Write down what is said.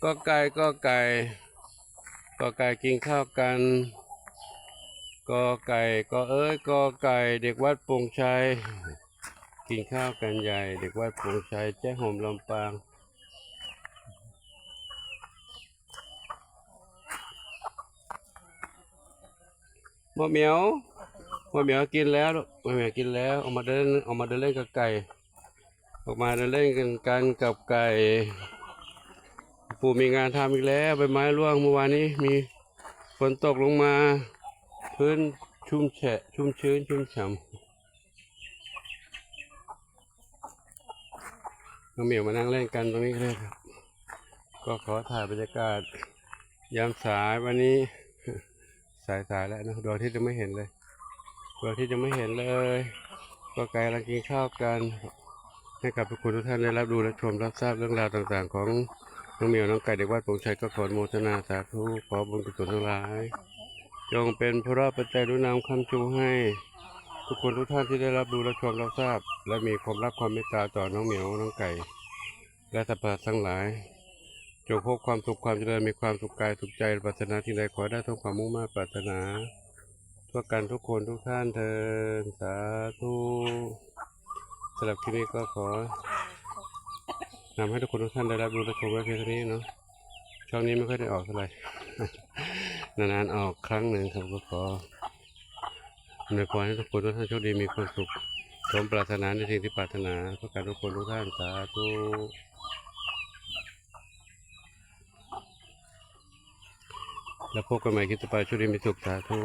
ก็ไก่ก็ไก่ก็ไก่กินข้าวกันก็ไก่ก็เอ้ยก็ไก่เด็กวัดโป่งชัยกินข้าวกันใหญ่เด็กวัดโป่งชัยแจ้ห่มลำปางมะเหมียวมะเหมียวกินแล้วลูกมะเหมียวกินแล้วออกมาเดินเล่นกับไก่ออกมาเดินเล่นกันกับไก่ปู่มีงานทำอีกแล้วใบไม้ร่วงเมื่อวานนี้มีฝนตกลงมาพื้นชุ่มแฉะชุ่มชื้นชุ่มฉ่ำน้องเหมียวมานั่งเล่นกันตรงนี้เลยครับก็ขอถ่ายบรรยากาศยามสายวันนี้สายแล้วนะดวงอาทิตย์จะไม่เห็นเลยดวงอาทิตย์จะไม่เห็นเลยก็ไกลกำลังกินข้าวกันให้กับทุกคนทุกท่านได้รับดูและชมรับทราบเรื่องราวต่างๆของน้องเหมียวน้องไก่เด็กวัดโป่งชัยก็ขออนุโมทนาสาธุขอบุญกุศลทั้งหลายจงเป็นพระปัจจัยหนุนนำคำชูให้ทุกคนทุกท่านที่ได้รับดูและชมรับทราบและมีความรักความเมตตาต่อน้องเหมียวน้องไก่และสัตว์ประหลาดทั้งหลายจงพบความสุขความเจริญมีความสุขกายสุขใจปรารถนาที่ใดขอได้ทุกความมุ่งมั่นปรารถนาทั่วกันทุกคนทุกท่านเถิดสาธุสำหรับคลิปนี้ก็ขอนำให้ทุกคนทุกท่านได้รับรู้และชมไว้เพียงเท่านี้เนาะช่องนี้ไม่ค่อยได้ออกเท่าไหร่ นานๆออกครั้งหนึ่งครับก็ขออวยพรให้ทุกคนทุกท่านโชคดีมีความสุขสมปรารถนาในสิ่งที่ปรารถนาทุกการทุกคนทุกท่านสาธุแล้วพบกันใหม่คลิปต่อไปโชคดีมีสุขสาธุ